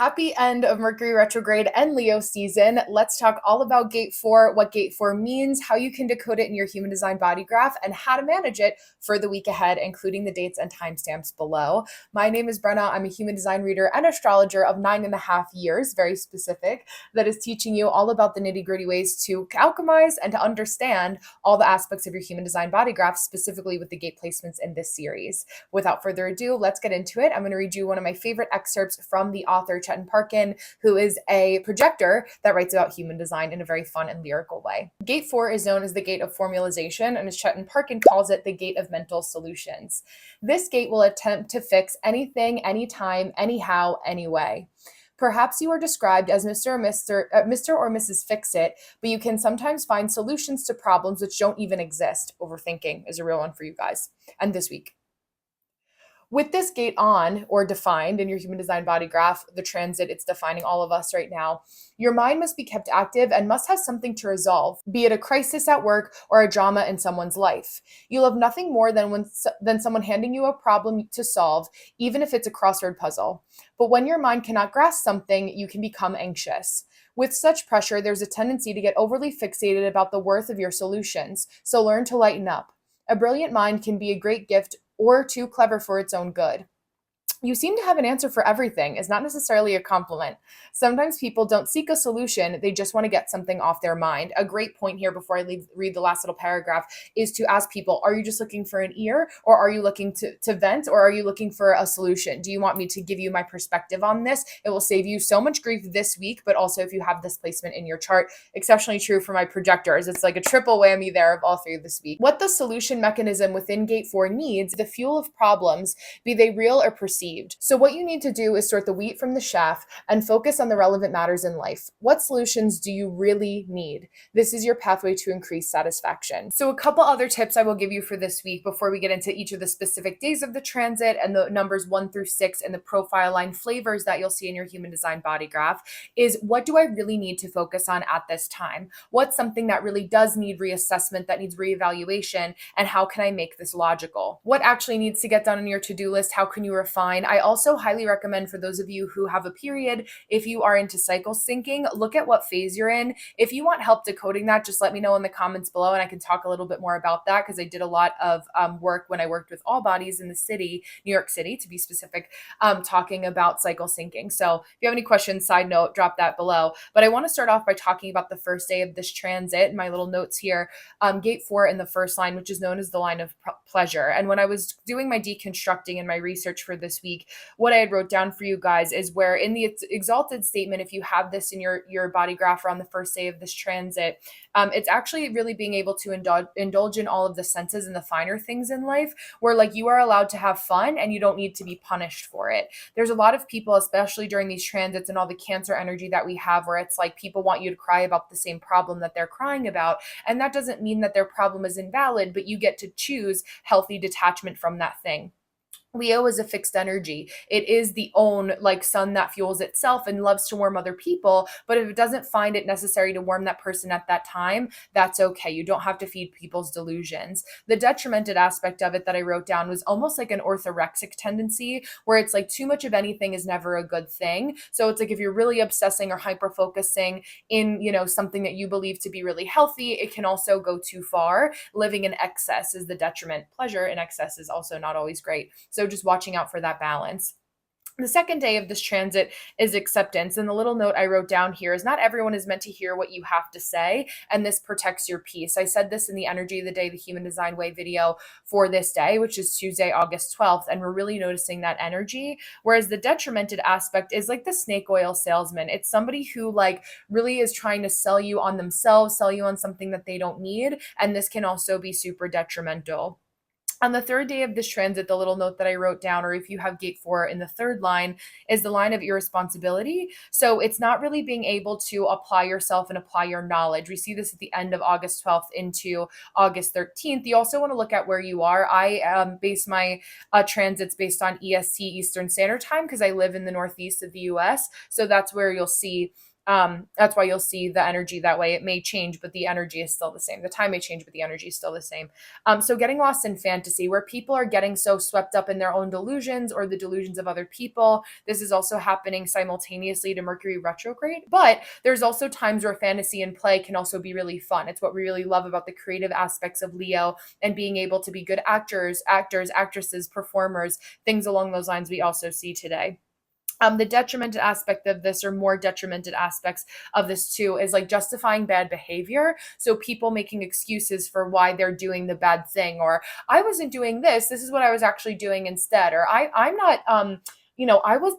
Happy end of Mercury retrograde and Leo season. Let's talk all about Gate 4, what Gate 4 means, how you can decode it in your Human Design BodyGraph, and how to manage it for the week ahead, including the dates and timestamps below. My name is Brenna. I'm a Human Design reader and astrologer of 9.5 years, very specific, that is teaching you all about the nitty-gritty ways to alchemize and to understand all the aspects of your Human Design BodyGraph, specifically with the gate placements in this series. Without further ado, let's get into it. I'm going to read you one of my favorite excerpts from the author Chetan Parkin, who is a projector that writes about human design in a very fun and lyrical way. Gate 4 is known as the gate of formalization, and as Chetan Parkin calls it, the gate of mental solutions. This gate will attempt to fix anything, anytime, anyhow, anyway. Perhaps you are described as Mr. or Mrs. Fix-It, but you can sometimes find solutions to problems which don't even exist. Overthinking is a real one for you guys. And this week. With this gate on or defined in your Human Design BodyGraph, the transit, it's defining all of us right now, your mind must be kept active and must have something to resolve, be it a crisis at work or a drama in someone's life. You'll have nothing more than someone handing you a problem to solve, even if it's a crossword puzzle. But when your mind cannot grasp something, you can become anxious. With such pressure, there's a tendency to get overly fixated about the worth of your solutions, so learn to lighten up. A brilliant mind can be a great gift or too clever for its own good. You seem to have an answer for everything is not necessarily a compliment. Sometimes people don't seek a solution, they just want to get something off their mind. A great point here before I read the last little paragraph is to ask people, are you just looking for an ear, or are you looking to vent, or are you looking for a solution? Do you want me to give you my perspective on this? It will save you so much grief this week, but also if you have this placement in your chart, exceptionally true for my projectors. It's like a triple whammy there of all three this week. What the solution mechanism within Gate 4 needs, the fuel of problems, be they real or perceived. So what you need to do is sort the wheat from the chaff and focus on the relevant matters in life. What solutions do you really need? This is your pathway to increase satisfaction. So a couple other tips I will give you for this week before we get into each of the specific days of the transit and the numbers 1 through 6 and the profile line flavors that you'll see in your Human Design BodyGraph is, what do I really need to focus on at this time? What's something that really does need reassessment, that needs reevaluation, and how can I make this logical? What actually needs to get done on your to-do list? How can you refine? I also highly recommend, for those of you who have a period, if you are into cycle syncing, look at what phase you're in. If you want help decoding that, just let me know in the comments below and I can talk a little bit more about that, because I did a lot of work when I worked with All Bodies in the city, New York City to be specific, talking about cycle syncing. So if you have any questions, side note, drop that below. But I want to start off by talking about the first day of this transit. My little notes here, Gate 4 in the first line, which is known as the line of pleasure. And when I was doing my deconstructing and my research for this week, what I had wrote down for you guys is where in the exalted statement, if you have this in your body graph or on the first day of this transit, it's actually really being able to indulge in all of the senses and the finer things in life, where like you are allowed to have fun and you don't need to be punished for it. There's a lot of people, especially during these transits and all the Cancer energy that we have, where it's like people want you to cry about the same problem that they're crying about. And that doesn't mean that their problem is invalid, but you get to choose healthy detachment from that thing. Leo is a fixed energy. It is the own like sun that fuels itself and loves to warm other people. But if it doesn't find it necessary to warm that person at that time, that's okay. You don't have to feed people's delusions. The detrimented aspect of it that I wrote down was almost like an orthorexic tendency, where it's like too much of anything is never a good thing. So it's like if you're really obsessing or hyper focusing in, something that you believe to be really healthy, it can also go too far. Living in excess is the detriment. Pleasure in excess is also not always great. So just watching out for that balance. The second day of this transit is acceptance. And the little note I wrote down here is, not everyone is meant to hear what you have to say, and this protects your peace. I said this in the Energy of the Day, the Human Design Way video for this day, which is Tuesday, August 12th. And we're really noticing that energy. Whereas the detrimented aspect is like the snake oil salesman. It's somebody who like really is trying to sell you on themselves, sell you on something that they don't need. And this can also be super detrimental. On the third day of this transit, the little note that I wrote down, or if you have Gate 4 in the third line, is the line of irresponsibility. So it's not really being able to apply yourself and apply your knowledge. We see this at the end of August 12th into August 13th. You also want to look at where you are. I base my transits based on EST, Eastern Standard Time, because I live in the Northeast of the US. So that's where you'll see That's why you'll see the energy that way. It may change, but the energy is still the same. The time may change, but the energy is still the same. So getting lost in fantasy, where people are getting so swept up in their own delusions or the delusions of other people. This is also happening simultaneously to Mercury retrograde. But there's also times where fantasy and play can also be really fun. It's what we really love about the creative aspects of Leo and being able to be good actors, actresses, performers, things along those lines we also see today. The detrimental aspect of this, or more detrimental aspects of this too, is like justifying bad behavior. So people making excuses for why they're doing the bad thing, or I wasn't doing this. This is what I was actually doing instead, or I'm not. I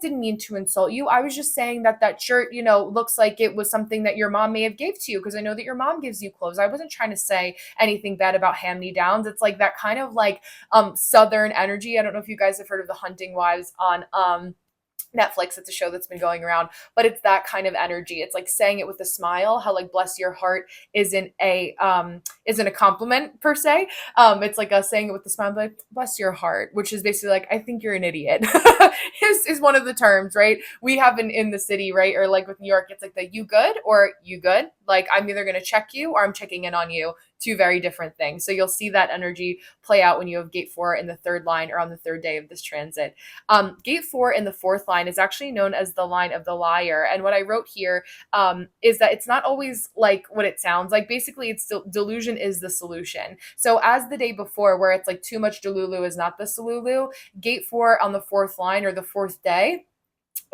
didn't mean to insult you. I was just saying that that shirt, looks like it was something that your mom may have gave to you because I know that your mom gives you clothes. I wasn't trying to say anything bad about hand me downs. It's like that kind of like southern energy. I don't know if you guys have heard of the Hunting Wives on Netflix. It's a show that's been going around, but it's that kind of energy. It's like saying it with a smile, how like bless your heart isn't a compliment per se. It's like us saying it with a smile, like bless your heart, which is basically like I think you're an idiot. is one of the terms, right? We have in the city, right? Or like with New York, it's like the you good or you good. Like I'm either gonna check you or I'm checking in on you. Two very different things. So you'll see that energy play out when you have gate 4 in the third line or on the third day of this transit. Gate 4 in the fourth line is actually known as the line of the liar. And what I wrote here is that it's not always like what it sounds like. Basically, it's still delusion is the solution. So as the day before, where it's like too much delulu is not the solulu, gate 4 on the fourth line or the fourth day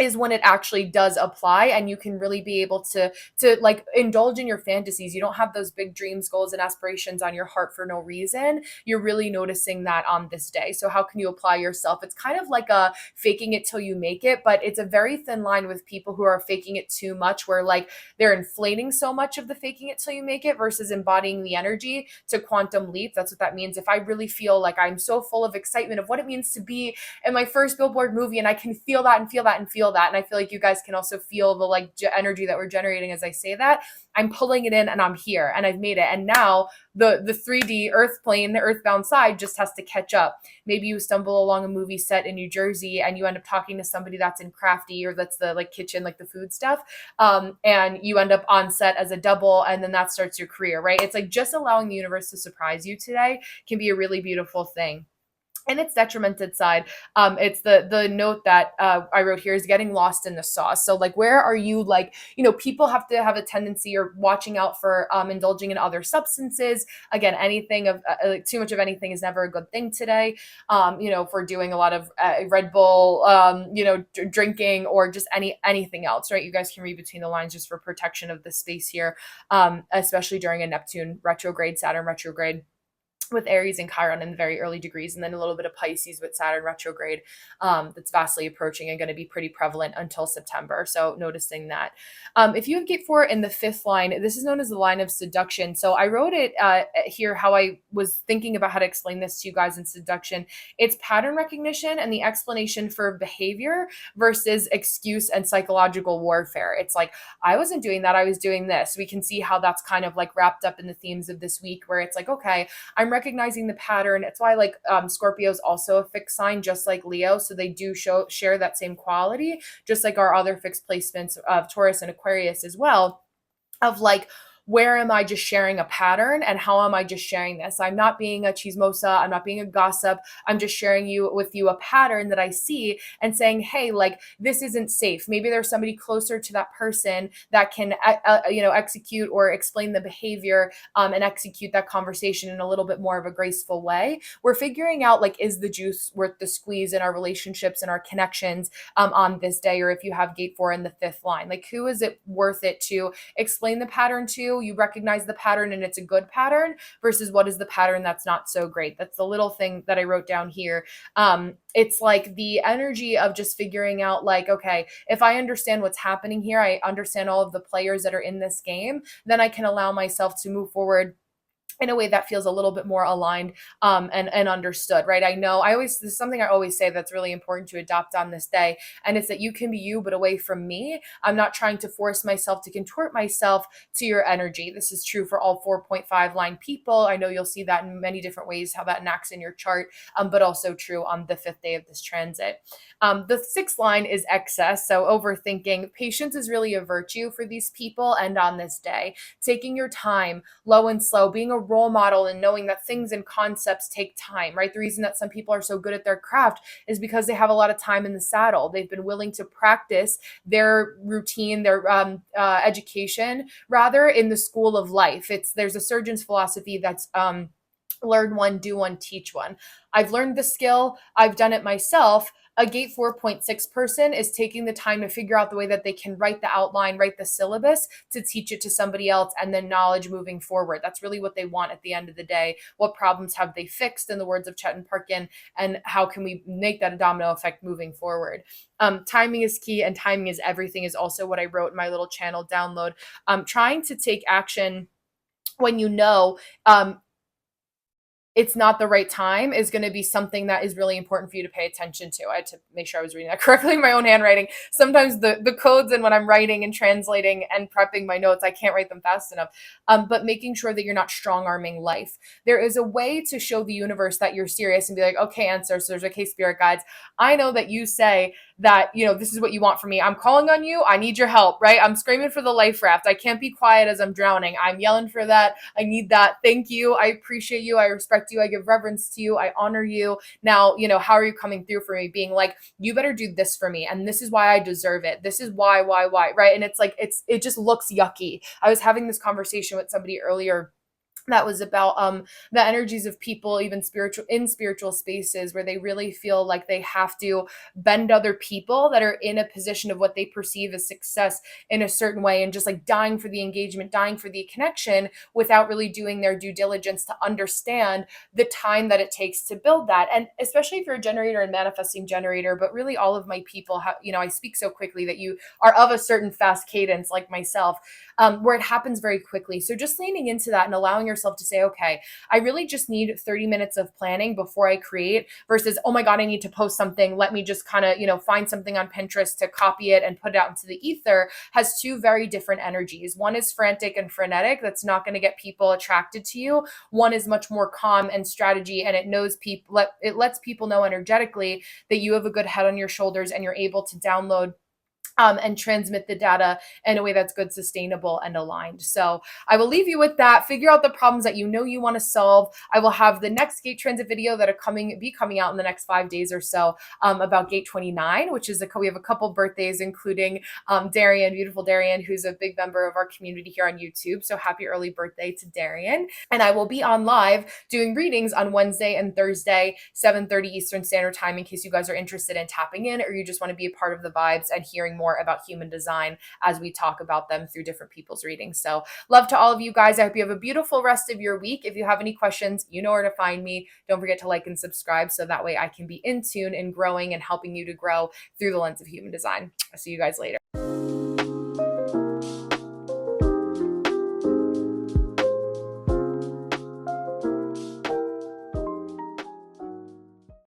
is when it actually does apply, and you can really be able to like indulge in your fantasies. You don't have those big dreams, goals, and aspirations on your heart for no reason. You're really noticing that on this day. So how can you apply yourself? It's kind of like a faking it till you make it, but it's a very thin line with people who are faking it too much, where like they're inflating so much of the faking it till you make it versus embodying the energy to quantum leap. That's what that means. If I really feel like I'm so full of excitement of what it means to be in my first Billboard movie, and I can feel that and feel that and feel that, and I feel like you guys can also feel the like energy that we're generating as I say that, I'm pulling it in and I'm here and I've made it. And now the 3D earth plane, the earthbound side just has to catch up. Maybe you stumble along a movie set in New Jersey and you end up talking to somebody that's in crafty, or that's the like kitchen, like the food stuff, and you end up on set as a double, and then that starts your career, right? It's like just allowing the universe to surprise you today can be a really beautiful thing. And its detrimental side, it's the note that I wrote here is getting lost in the sauce. So like, where are you? Like, people have to have a tendency or watching out for indulging in other substances. Again, anything of like too much of anything is never a good thing today. If we're doing a lot of Red Bull, drinking, or just anything else, right? You guys can read between the lines just for protection of the space here, especially during a Neptune retrograde, Saturn retrograde, with Aries and Chiron in the very early degrees, and then a little bit of Pisces with Saturn retrograde, that's vastly approaching and going to be pretty prevalent until September. So noticing that. If you have gate 4 in the fifth line, this is known as the line of seduction. So I wrote it here how I was thinking about how to explain this to you guys in seduction. It's pattern recognition and the explanation for behavior versus excuse and psychological warfare. It's like, I wasn't doing that, I was doing this. We can see how that's kind of like wrapped up in the themes of this week, where it's like, okay, I'm recognizing the pattern. It's why like Scorpio is also a fixed sign, just like Leo. So they do share that same quality, just like our other fixed placements of Taurus and Aquarius as well, of like, where am I just sharing a pattern and how am I just sharing this? I'm not being a chismosa. I'm not being a gossip. I'm just sharing with you a pattern that I see and saying, hey, like this isn't safe. Maybe there's somebody closer to that person that can, execute or explain the behavior and execute that conversation in a little bit more of a graceful way. We're figuring out like, is the juice worth the squeeze in our relationships and our connections on this day? Or if you have gate 4 in the fifth line, like who is it worth it to explain the pattern to? You recognize the pattern and it's a good pattern, versus what is the pattern that's not so great. That's the little thing that I wrote down here. It's like the energy of just figuring out like, okay, if I understand what's happening here, I understand all of the players that are in this game, then I can allow myself to move forward in a way that feels a little bit more aligned and understood, right? I know this is something I always say that's really important to adopt on this day. And it's that you can be you, but away from me. I'm not trying to force myself to contort myself to your energy. This is true for all 4.5 line people. I know you'll see that in many different ways, how that enacts in your chart, but also true on the 5th day of this transit. The 6th line is excess. So overthinking. Patience is really a virtue for these people. And on this day, taking your time, low and slow, being a role model and knowing that things and concepts take time, right? The reason that some people are so good at their craft is because they have a lot of time in the saddle. They've been willing to practice their routine, their education, rather, in the school of life. There's a surgeon's philosophy that's learn one, do one, teach one. I've learned the skill, I've done it myself. A gate 4.6 person is taking the time to figure out the way that they can write the outline, write the syllabus to teach it to somebody else, and then knowledge moving forward. That's really what they want at the end of the day. What problems have they fixed, in the words of Chetan Parkin, and how can we make that a domino effect moving forward? Timing is key, and timing is everything is also what I wrote in my little channel download. Trying to take action when you know it's not the right time is going to be something that is really important for you to pay attention to. I had to make sure I was reading that correctly in my own handwriting. Sometimes the codes, and when I'm writing and translating and prepping my notes, I can't write them fast enough. But making sure that you're not strong arming life. There is a way to show the universe that you're serious and be like, okay, ancestors, okay, spirit guides, I know that you say that, this is what you want from me. I'm calling on you. I need your help, right? I'm screaming for the life raft. I can't be quiet as I'm drowning. I'm yelling for that. I need that. Thank you. I appreciate you. I respect you. I give reverence to you. I honor you. Now, how are you coming through for me? Being like, you better do this for me. And this is why I deserve it. This is why, right? And it's like, it just looks yucky. I was having this conversation with somebody earlier that was about the energies of people, even spiritual spaces, where they really feel like they have to bend other people that are in a position of what they perceive as success in a certain way, and just like dying for the engagement, dying for the connection, without really doing their due diligence to understand the time that it takes to build that. And especially if you're a generator and manifesting generator, but really all of my people have, I speak so quickly that you are of a certain fast cadence like myself, where it happens very quickly. So just leaning into that and allowing yourself to say, okay, I really just need 30 minutes of planning before I create, versus, oh my God, I need to post something. Let me just kind of, find something on Pinterest to copy it and put it out into the ether, has two very different energies. One is frantic and frenetic. That's not going to get people attracted to you. One is much more calm and strategy, and it knows people, it lets people know energetically that you have a good head on your shoulders and you're able to download and transmit the data in a way that's good, sustainable, and aligned. So I will leave you with that. Figure out the problems that you want to solve. I will have the next gate transit video that are be coming out in the next 5 days or so, about gate 29, which is we have a couple birthdays, including Darian, beautiful Darian, who's a big member of our community here on YouTube. So happy early birthday to Darian. And I will be on live doing readings on Wednesday and Thursday, 7:30 Eastern Standard Time, in case you guys are interested in tapping in, or you just want to be a part of the vibes and hearing more about human design as we talk about them through different people's readings. So love to all of you guys. I hope you have a beautiful rest of your week. If you have any questions, you know where to find me. Don't forget to like and subscribe, so that way I can be in tune and growing and helping you to grow through the lens of human design. I'll see you guys later.